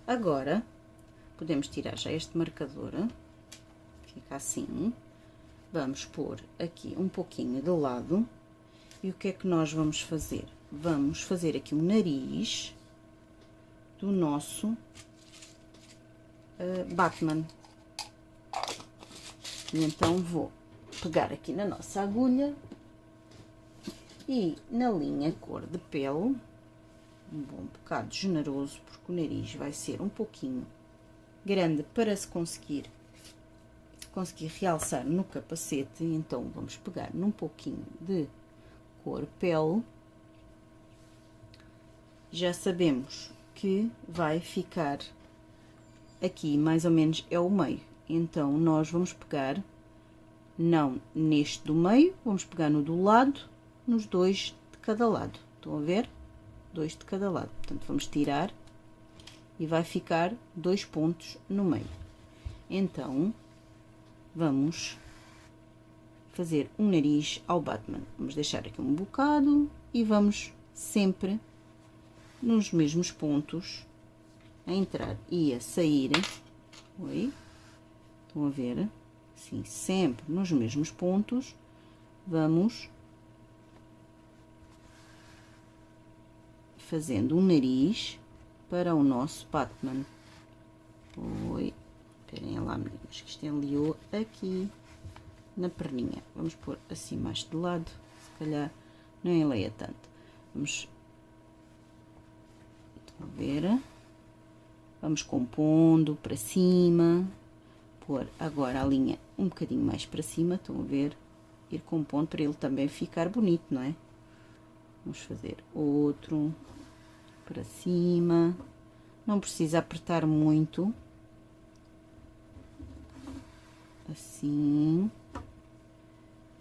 Agora, podemos tirar já este marcador, fica assim. Vamos pôr aqui um pouquinho de lado. E o que é que nós vamos fazer? Vamos fazer aqui o nariz do nosso Batman. E então vou pegar aqui na nossa agulha e na linha cor de pele, um bom bocado generoso, porque o nariz vai ser um pouquinho grande para se conseguir realçar no capacete. Então vamos pegar num pouquinho de cor pele. Já sabemos que vai ficar aqui mais ou menos é o meio, então nós vamos pegar não neste do meio, vamos pegar no do lado, nos dois de cada lado. Estão a ver? Dois de cada lado. Portanto, vamos tirar e vai ficar 2 pontos no meio. Então, vamos fazer um nariz ao Batman. Vamos deixar aqui um bocado e vamos sempre nos mesmos pontos a entrar e a sair. Oi? Estão a ver? Sim, sempre nos mesmos pontos. Vamos fazendo um nariz para o nosso Batman. Oi, esperem lá, meninas, que isto enliou aqui na perninha. Vamos pôr assim mais de lado, se calhar não enleia tanto. Vamos, estão a ver? Vamos compondo para cima, pôr agora a linha um bocadinho mais para cima, estão a ver? Ir compondo para ele também ficar bonito, não é? Vamos fazer outro para cima, não precisa apertar muito, assim,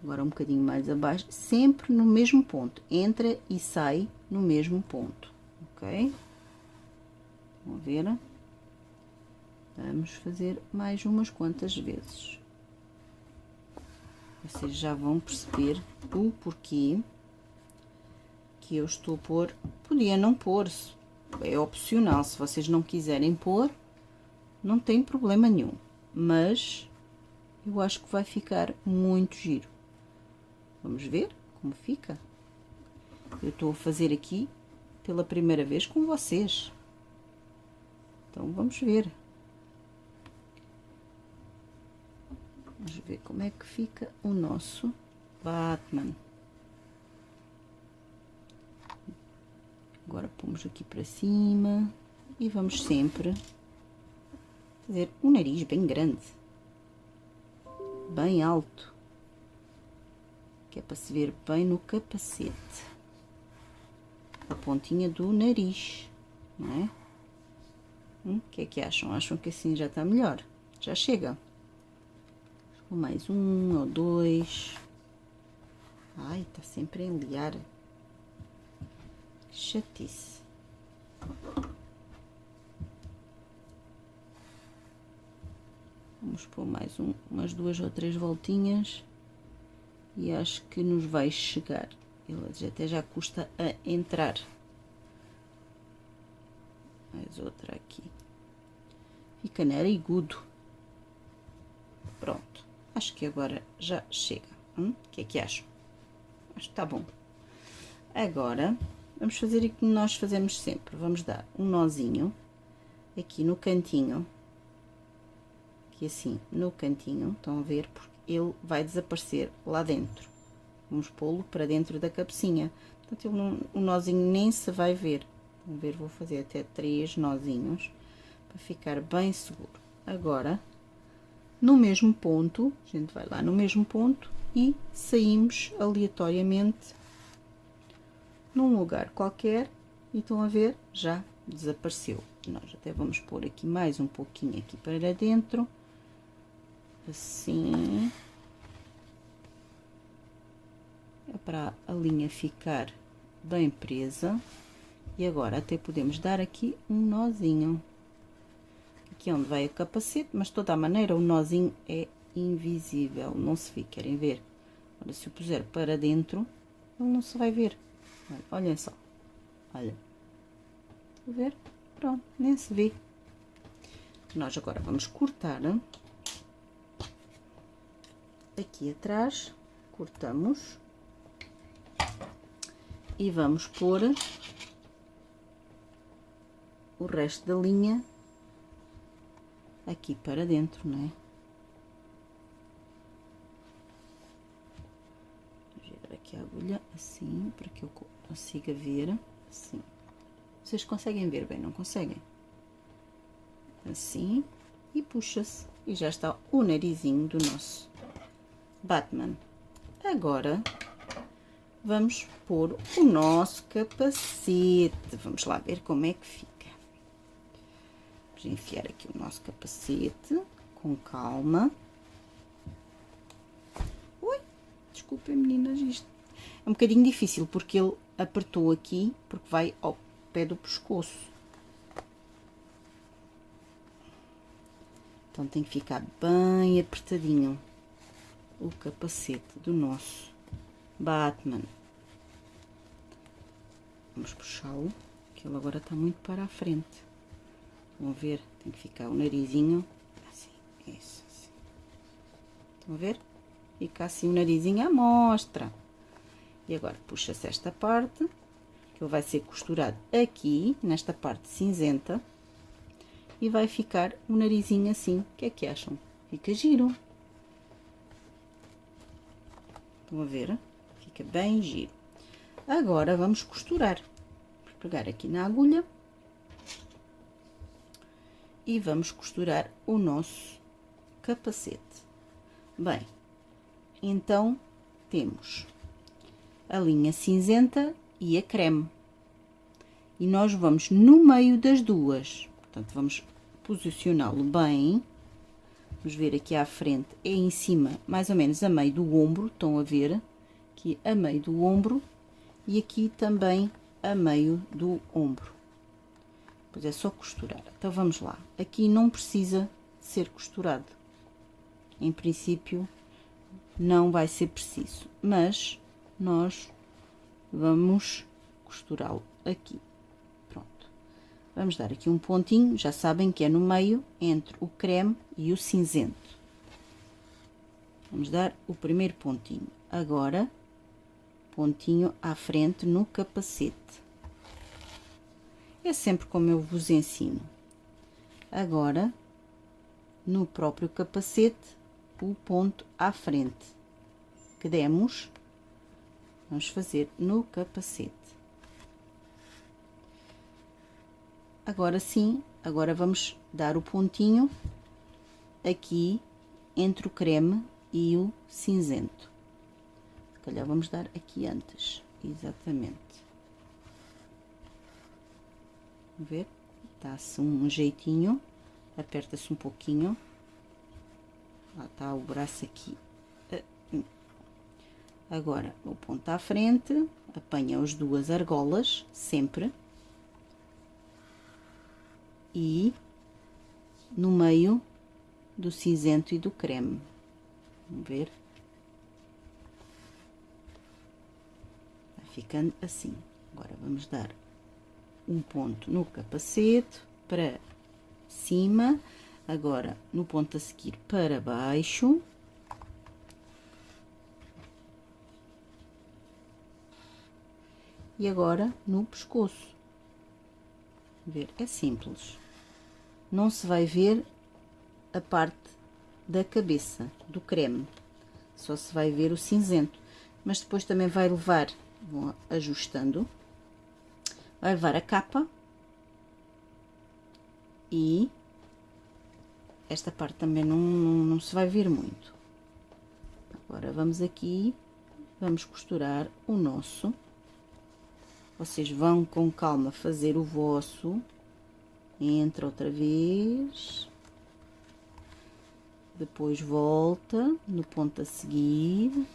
agora um bocadinho mais abaixo, sempre no mesmo ponto, entra e sai no mesmo ponto, ok? Vamos ver? Vamos fazer mais umas quantas vezes. Vocês já vão perceber o porquê que eu estou a pôr. Podia não pôr, é opcional, se vocês não quiserem pôr, não tem problema nenhum, mas eu acho que vai ficar muito giro. Vamos ver como fica? Eu estou a fazer aqui pela primeira vez com vocês, então vamos ver. Vamos ver como é que fica o nosso Batman. Agora pomos aqui para cima e vamos sempre fazer um nariz bem grande, bem alto, que é para se ver bem no capacete, a pontinha do nariz, não é? O que é que acham? Acham que assim já está melhor? Já chega? Mais um ou dois. Ai, está sempre a enliar. Chatice. Vamos pôr mais umas 2 ou 3 voltinhas e acho que nos vai chegar. Ele até já custa a entrar. Mais outra aqui. Fica narigudo. Pronto. Acho que agora já chega. O que é que acham? Acho que está bom. Agora, vamos fazer o que nós fazemos sempre. Vamos dar um nozinho aqui no cantinho. Aqui assim, no cantinho. Estão a ver? Porque ele vai desaparecer lá dentro. Vamos pô-lo para dentro da cabecinha. Portanto, ele não, o nozinho nem se vai ver. Vamos ver, vou fazer até 3 nozinhos para ficar bem seguro. Agora, no mesmo ponto, a gente vai lá no mesmo ponto e saímos aleatoriamente num lugar qualquer e estão a ver, já desapareceu. Nós até vamos pôr aqui mais um pouquinho aqui para dentro, assim, é para a linha ficar bem presa E agora até podemos dar aqui um nozinho. Aqui é onde vai o capacete, mas de toda a maneira o nozinho é invisível, não se vê, querem ver? Agora se eu puser para dentro, ele não se vai ver. Olhem só, olha. Estão a ver? Pronto, nem se vê. Nós agora vamos cortar aqui atrás, cortamos e vamos pôr o resto da linha aqui para dentro, não é? Vou girar aqui a agulha assim, para que eu consiga ver, assim. Vocês conseguem ver bem, não conseguem? Assim, e puxa-se. E já está o narizinho do nosso Batman. Agora, vamos pôr o nosso capacete. Vamos lá ver como é que fica. Vamos enfiar aqui o nosso capacete, com calma. Ui, desculpem meninas, isto é um bocadinho difícil, porque ele apertou aqui, porque vai ao pé do pescoço. Então tem que ficar bem apertadinho o capacete do nosso Batman. Vamos puxá-lo, que ele agora está muito para a frente. Vão ver, tem que ficar o narizinho assim, isso, assim. Estão a ver? Fica assim o narizinho à mostra. E agora puxa-se esta parte, que ele vai ser costurado aqui, nesta parte cinzenta, e vai ficar o narizinho assim. O que é que acham? Fica giro. Estão a ver? Fica bem giro. Agora vamos costurar. Vamos pegar aqui na agulha e vamos costurar o nosso capacete. Bem, então temos a linha cinzenta e a creme. E nós vamos no meio das duas. Portanto, vamos posicioná-lo bem. Vamos ver aqui à frente, é em cima, mais ou menos a meio do ombro. Estão a ver? Aqui a meio do ombro. E aqui também a meio do ombro. Depois é só costurar. Então, vamos lá. Aqui não precisa ser costurado. Em princípio, não vai ser preciso. Mas nós vamos costurá-lo aqui. Pronto. Vamos dar aqui um pontinho. Já sabem que é no meio, entre o creme e o cinzento. Vamos dar o primeiro pontinho. Agora, pontinho à frente no capacete. É sempre como eu vos ensino. Agora, no próprio capacete, o ponto à frente que demos, vamos fazer no capacete. Agora sim, agora vamos dar o pontinho aqui entre o creme e o cinzento. Se calhar vamos dar aqui antes, exatamente. Vamos ver? Dá-se um jeitinho, aperta-se um pouquinho. Lá está o braço aqui. Agora, o ponto à frente, apanha as duas argolas, sempre. E no meio do cinzento e do creme. Vamos ver? Vai ficando assim. Agora, vamos dar um ponto no capacete para cima. Agora, no ponto a seguir para baixo. E agora, no pescoço. Ver, é simples. Não se vai ver a parte da cabeça, do creme. Só se vai ver o cinzento. Mas depois também vai levar, vão ajustando, vai levar a capa. E esta parte também não se vai ver muito. Agora, vamos aqui, vamos costurar o nosso. Vocês vão com calma fazer o vosso. Entra outra vez. Depois volta no ponto a seguir.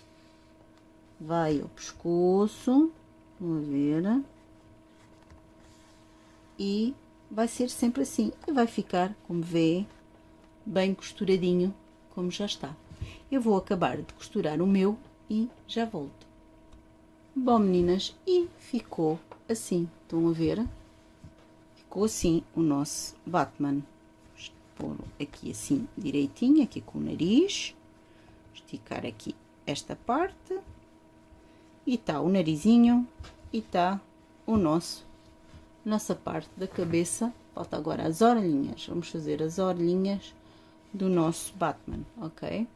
Vai ao pescoço. Vamos ver. e vai ser sempre assim. E vai ficar, como vê, bem costuradinho, como já está. Eu vou acabar de costurar o meu e já volto. Bom, meninas, e ficou assim. Estão a ver? Ficou assim o nosso Batman. Vou pôr aqui assim direitinho, aqui com o nariz. Esticar aqui esta parte. E está o narizinho e está o nossa parte da cabeça. Falta agora as orelhinhas. Vamos fazer as orelhinhas do nosso Batman, ok?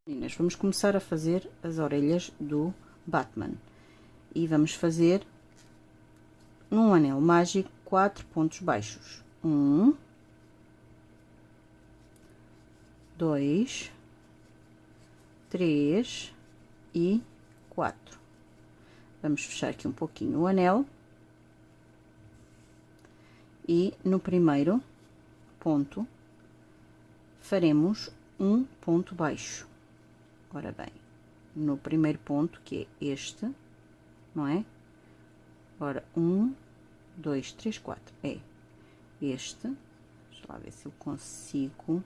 Meninas, vamos começar a fazer as orelhas do Batman. E vamos fazer num anel mágico 4 pontos baixos. 1, 2, 3 e 4. Vamos fechar aqui um pouquinho o anel. E no primeiro ponto faremos um ponto baixo. Ora bem, no primeiro ponto, que é este, não é? Ora, 1, 2, 3, 4. É este. Deixa lá ver se eu consigo.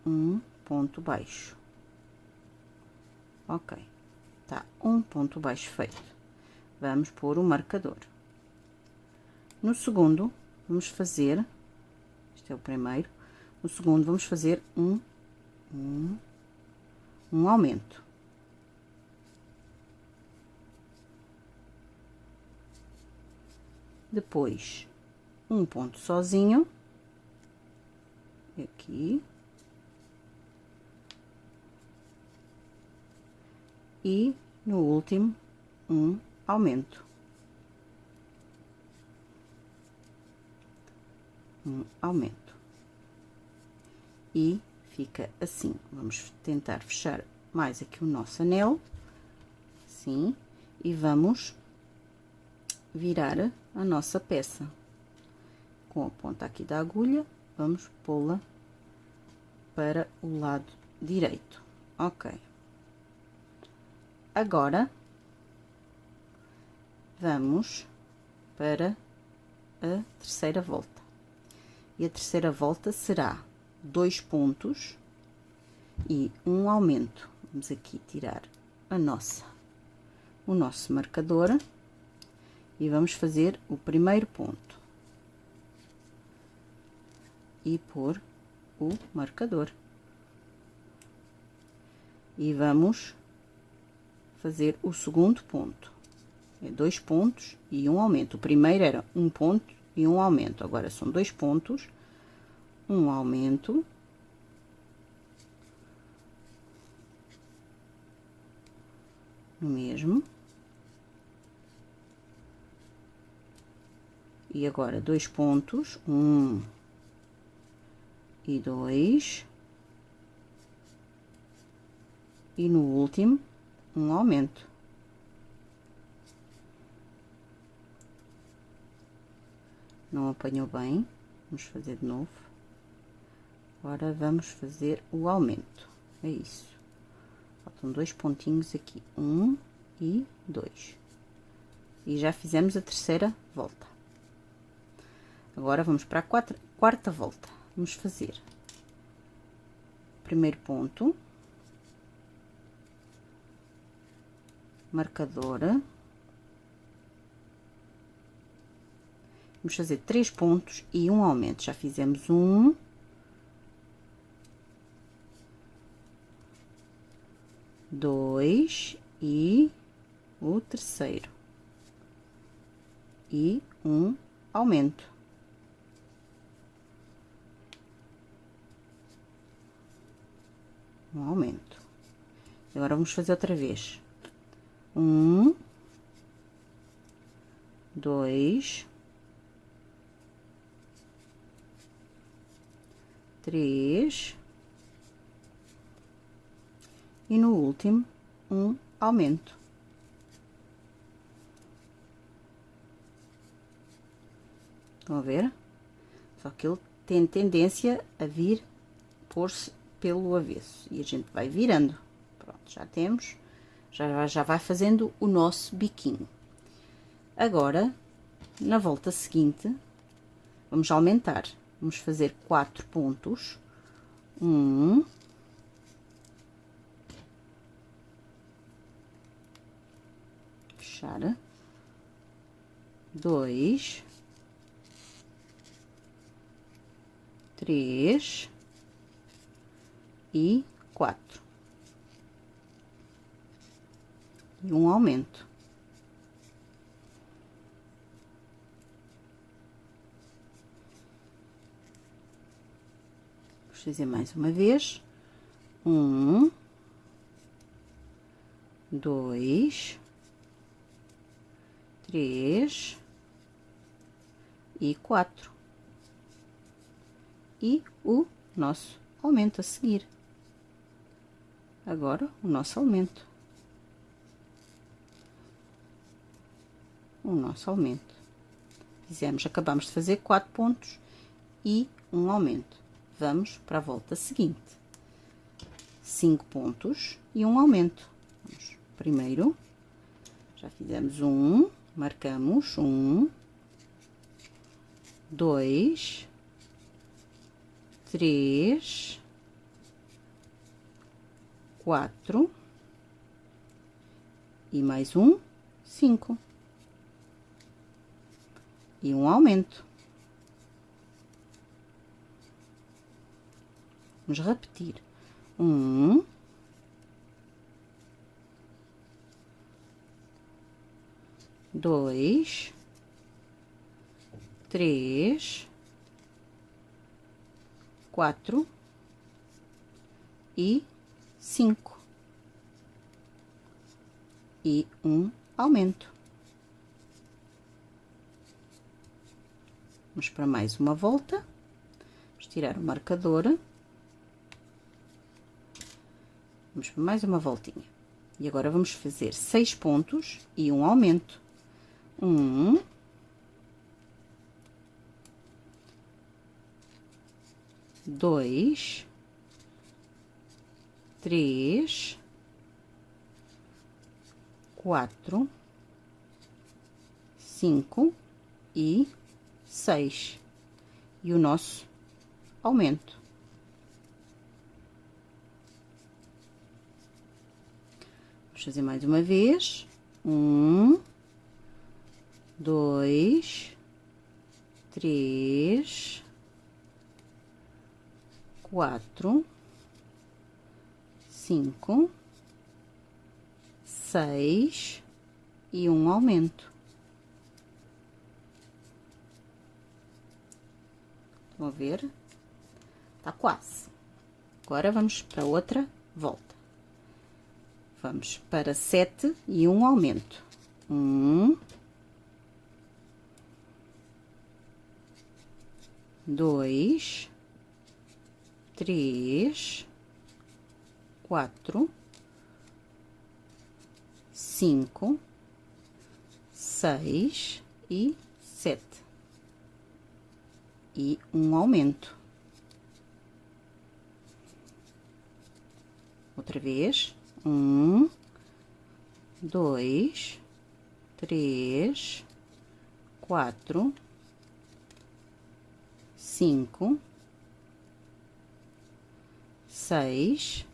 Um ponto baixo. Ok. Tá, um ponto baixo feito. Vamos pôr o marcador. No segundo, vamos fazer, este é o primeiro, no segundo vamos fazer um aumento. Depois, um ponto sozinho, aqui, e no último, um aumento. Um aumento. E fica assim. Vamos tentar fechar mais aqui o nosso anel, assim, e vamos virar a nossa peça. Com a ponta aqui da agulha, vamos pô-la para o lado direito. Ok. Agora, vamos para a terceira volta. E a terceira volta será 2 pontos e um aumento. Vamos aqui tirar o nosso marcador e vamos fazer o primeiro ponto e pôr o marcador. E vamos fazer o segundo ponto. É 2 pontos e um aumento. O primeiro era um ponto e um aumento. Agora são 2 pontos, um aumento. No mesmo. E agora 2 pontos, 1 e 2. E no último, um aumento. Não apanhou bem, vamos fazer de novo. Agora vamos fazer o aumento, é isso. Faltam 2 pontinhos aqui, 1 e 2. E já fizemos a terceira volta. Agora vamos para a quarta volta. Vamos fazer primeiro ponto, marcador. Vamos fazer 3 pontos e um aumento. Já fizemos 1, 2 e o terceiro. E um aumento. Um aumento. Agora vamos fazer outra vez. 1, 2, 3 e no último um aumento. Estão a ver? Só que ele tem tendência a vir pôr-se pelo avesso e a gente vai virando. Pronto, já temos, Já vai fazendo o nosso biquinho. Agora, na volta seguinte, vamos aumentar. Vamos fazer 4 pontos. 1, fechar, 2, 3 e 4. E um aumento. Vou fazer mais uma vez. 1, 2, 3 e 4. E o nosso aumento a seguir. Agora, o nosso aumento. O nosso aumento. Acabamos de fazer 4 pontos e um aumento. Vamos para a volta seguinte. 5 pontos e um aumento. Vamos, primeiro, já fizemos 1, marcamos 1, 2, 3, 4 e mais um, 5. E um aumento. Vamos repetir. 1, 2, 3, 4 e 5. E um aumento. Vamos para mais uma volta. Vamos tirar o marcador. Vamos para mais uma voltinha. E agora vamos fazer 6 pontos e um aumento. 1, 2, 3, 4, 5 e 6. E o nosso aumento. Vamos fazer mais uma vez. 1, 2, 3, 4, 5, 6 e um aumento. Estão a ver? Tá quase. Agora vamos para outra volta. Vamos para 7 e um aumento. 1, 2, 3, 4, 5, 6 e 7. E um aumento. Outra vez. 1, 2, 3, 4, 5, 6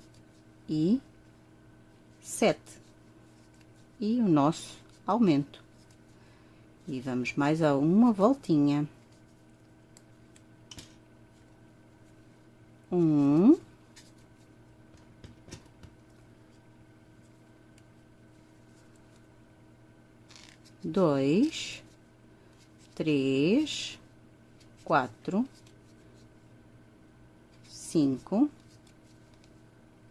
e 7. E o nosso aumento. E vamos mais a uma voltinha. 1, 2, 3, 4, 5,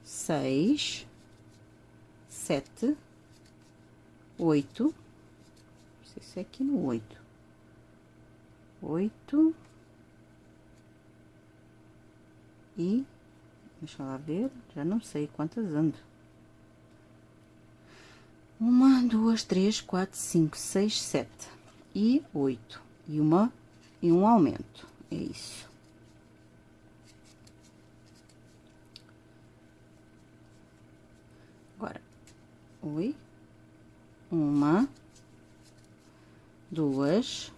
6, 7, 8. Não sei se é aqui no 8. 8 e deixa lá ver, já não sei quantas ando. 1, 2, 3, 4, 5, 6, 7 e 8 e um aumento. É isso. Agora Oi. 1, 2,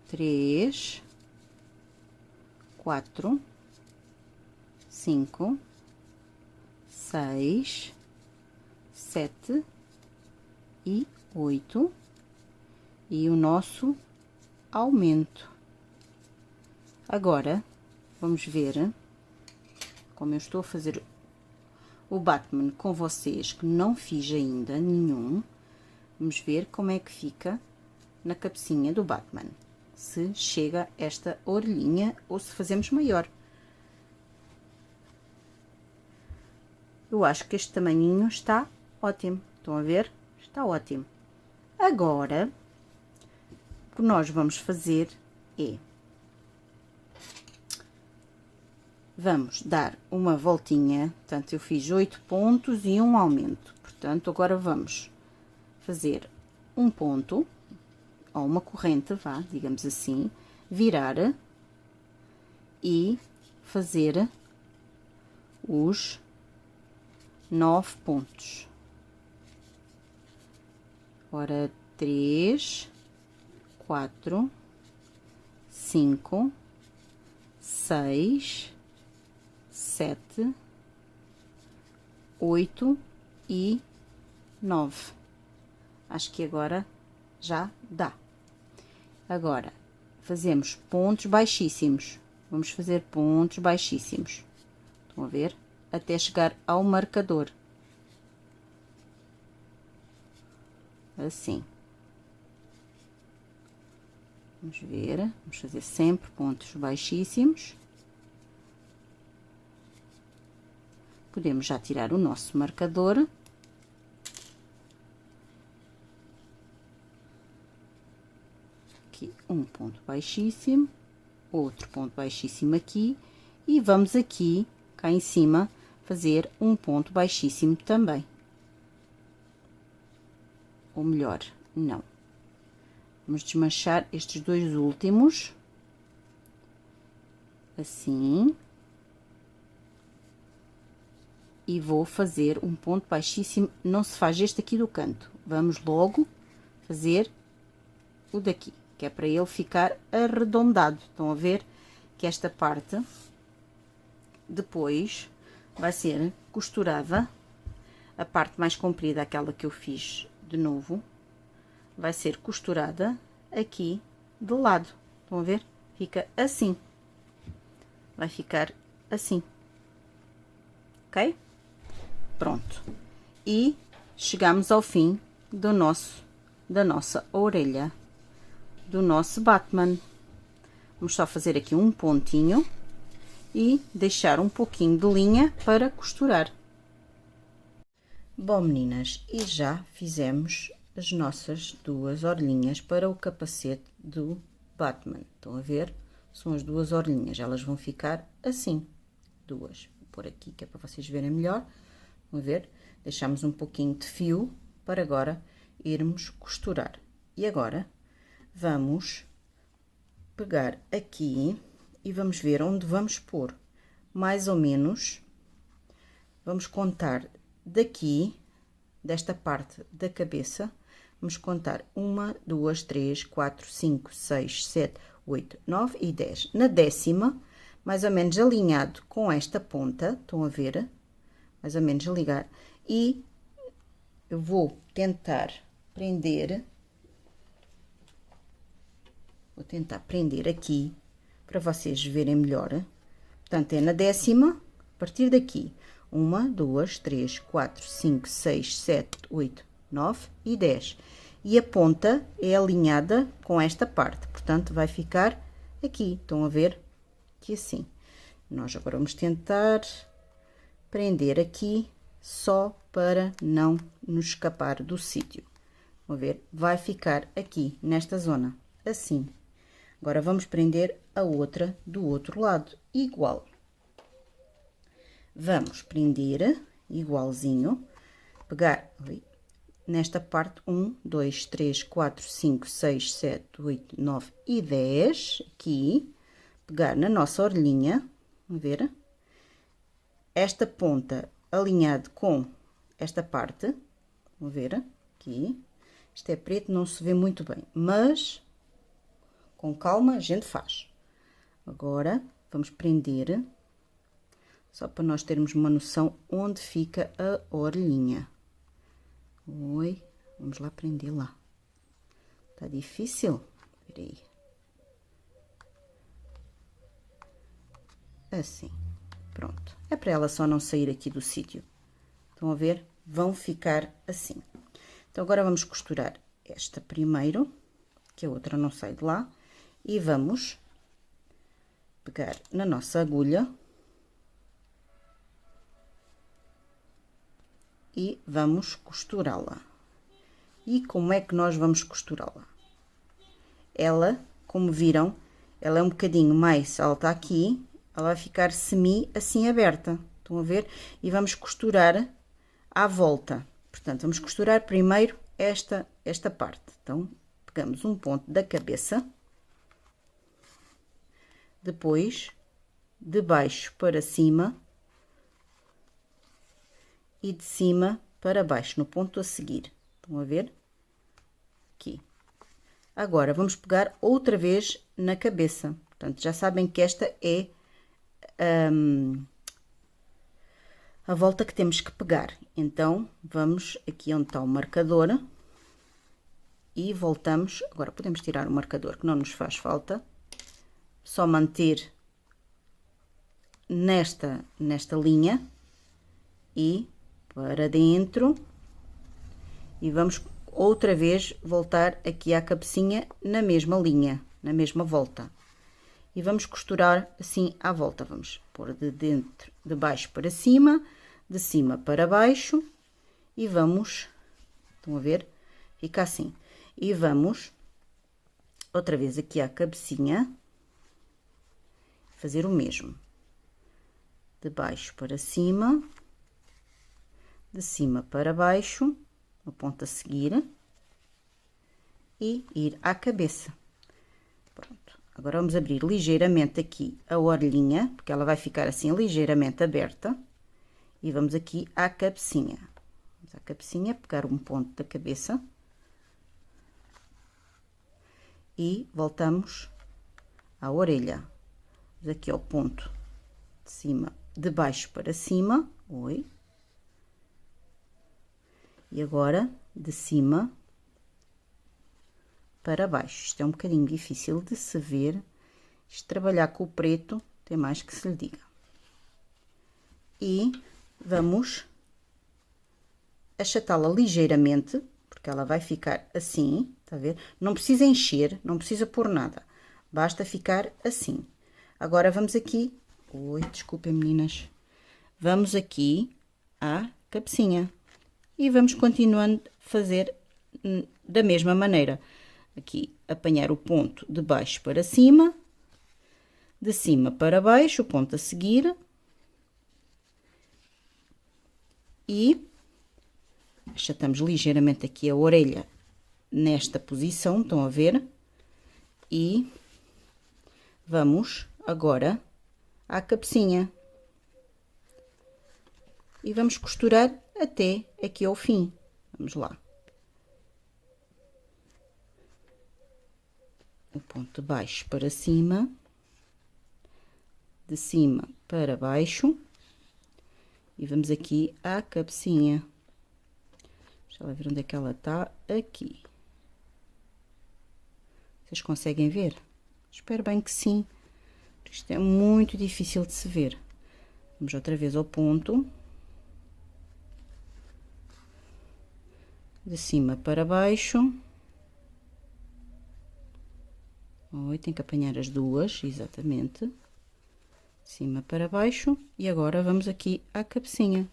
3, 4, 5, 6, 7 e 8, e o nosso aumento. Agora vamos ver como eu estou a fazer o Batman com vocês, que não fiz ainda nenhum. Vamos ver como é que fica na cabecinha do Batman, se chega esta orelhinha ou se fazemos maior. Eu acho que este tamanhinho está ótimo. Estão a ver? Está ótimo. Agora, o que nós vamos fazer é... vamos dar uma voltinha. Portanto, eu fiz 8 pontos e um aumento. Portanto, agora vamos fazer um ponto, ou uma corrente, vá, digamos assim, virar e fazer os 9 pontos. Ora, 3, 4, 5, 6, 7, 8 e 9. Acho que agora já dá. Agora, fazemos pontos baixíssimos. Vamos fazer pontos baixíssimos. Estão a ver? Até chegar ao marcador. Assim. Vamos ver. Vamos fazer sempre pontos baixíssimos. Podemos já tirar o nosso marcador. Aqui um ponto baixíssimo, outro ponto baixíssimo aqui, e vamos aqui, cá em cima, fazer um ponto baixíssimo também. Ou melhor, não. Vamos desmanchar estes dois últimos, assim. E vou fazer um ponto baixíssimo, não se faz este aqui do canto. Vamos logo fazer o daqui, que é para ele ficar arredondado. Estão a ver que esta parte depois vai ser costurada. A parte mais comprida, aquela que eu fiz de novo, vai ser costurada aqui do lado. Estão a ver? Fica assim. Vai ficar assim. Ok? Pronto. E chegamos ao fim da nossa orelha, do nosso Batman. Vamos só fazer aqui um pontinho e deixar um pouquinho de linha para costurar. Bom, meninas, e já fizemos as nossas duas orelhinhas para o capacete do Batman. Estão a ver? São as duas orelhinhas, elas vão ficar assim, duas. Vou pôr aqui que é para vocês verem melhor. Vão ver? Deixamos um pouquinho de fio para agora irmos costurar. E agora vamos pegar aqui e vamos ver onde vamos pôr. Mais ou menos, vamos contar daqui, desta parte da cabeça, vamos contar 1, 2, 3, 4, 5, 6, 7, 8, 9 e 10. Na 10ª, mais ou menos alinhado com esta ponta, estão a ver? Mais ou menos ligar, e eu vou tentar prender, aqui, para vocês verem melhor. Portanto, é na 10ª, a partir daqui, 1, 2, 3, 4, 5, 6, 7, 8, 9 e 10. E a ponta é alinhada com esta parte, portanto, vai ficar aqui, estão a ver? Que assim. Nós agora vamos tentar prender aqui, só para não nos escapar do sítio. Vão ver? Vai ficar aqui, nesta zona, assim. Agora, vamos prender a outra do outro lado, igual. Vamos prender, igualzinho, pegar nesta parte, 1, 2, 3, 4, 5, 6, 7, 8, 9 e 10, aqui, pegar na nossa orelhinha, vão ver? Esta ponta alinhado com esta parte, vão ver aqui, isto é preto, não se vê muito bem, mas com calma a gente faz. Agora vamos prender, só para nós termos uma noção onde fica a orelhinha. Oi, vamos lá prender lá. Tá difícil? Espera aí. Assim, pronto. É para ela só não sair aqui do sítio. Estão a ver? Vão ficar assim. Então, agora vamos costurar esta primeiro, que a outra não sai de lá, e vamos pegar na nossa agulha e vamos costurá-la. E como é que nós vamos costurá-la? Ela, como viram, ela é um bocadinho mais alta aqui, ela vai ficar assim aberta, estão a ver? E vamos costurar à volta. Portanto, vamos costurar primeiro esta parte. Então, pegamos um ponto da cabeça, depois de baixo para cima e de cima para baixo, no ponto a seguir. Estão a ver? Aqui. Agora, vamos pegar outra vez na cabeça. Portanto, já sabem que esta é a volta que temos que pegar. Então, vamos aqui onde está o marcador e voltamos. Agora, podemos tirar o marcador, que não nos faz falta. Só manter nesta linha e para dentro. E vamos outra vez voltar aqui à cabecinha na mesma linha, na mesma volta. E vamos costurar assim à volta. Vamos pôr de dentro, de baixo para cima, de cima para baixo e vamos, estão a ver? Fica assim. E vamos outra vez aqui à cabecinha fazer o mesmo. De baixo para cima, de cima para baixo, no ponto a seguir e ir à cabeça. Pronto. Agora vamos abrir ligeiramente aqui a orelhinha, porque ela vai ficar assim ligeiramente aberta. E vamos aqui à cabecinha. Vamos à cabecinha, pegar um ponto da cabeça. E voltamos à orelha. Vamos aqui ao ponto de cima, de baixo para cima. Oi. E agora, de cima para baixo. Isto é um bocadinho difícil de se ver. Isto, trabalhar com o preto, tem mais que se lhe diga. E vamos achatá-la ligeiramente, porque ela vai ficar assim, está a ver? Não precisa encher, não precisa pôr nada. Basta ficar assim. Agora, vamos aqui... Oi, desculpem, meninas. Vamos aqui à cabecinha. E vamos continuando a fazer da mesma maneira. Aqui, apanhar o ponto de baixo para cima, de cima para baixo, o ponto a seguir. E achatamos ligeiramente aqui a orelha nesta posição, estão a ver? E vamos agora à cabecinha. E vamos costurar até aqui ao fim. Vamos lá. O ponto de baixo para cima, de cima para baixo, e vamos aqui à cabecinha. Deixa eu ver onde é que ela está. Aqui. Vocês conseguem ver? Espero bem que sim. Isto é muito difícil de se ver. Vamos outra vez ao ponto. De cima para baixo. Oi, tem que apanhar as duas, exatamente. De cima para baixo. E agora vamos aqui à cabecinha.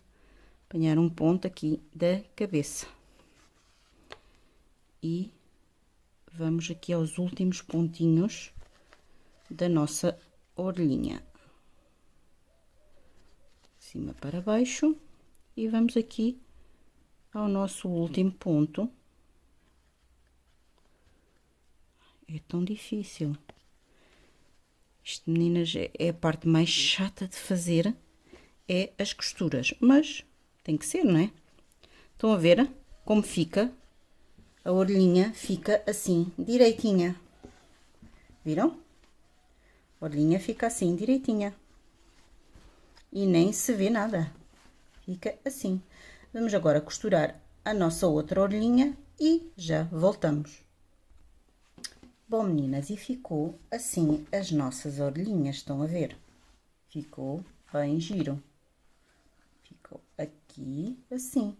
Apanhar um ponto aqui da cabeça. E vamos aqui aos últimos pontinhos da nossa orelhinha. De cima para baixo. E vamos aqui ao nosso último ponto. É tão difícil. Isto, meninas, é a parte mais chata de fazer, é as costuras, mas tem que ser, não é? Estão a ver como fica? A orelhinha fica assim, direitinha. Viram? A orelhinha fica assim, direitinha. E nem se vê nada. Fica assim. Vamos agora costurar a nossa outra orelhinha e já voltamos. Bom, meninas, e ficou assim as nossas orelhinhas, estão a ver? Ficou bem giro. Ficou aqui assim.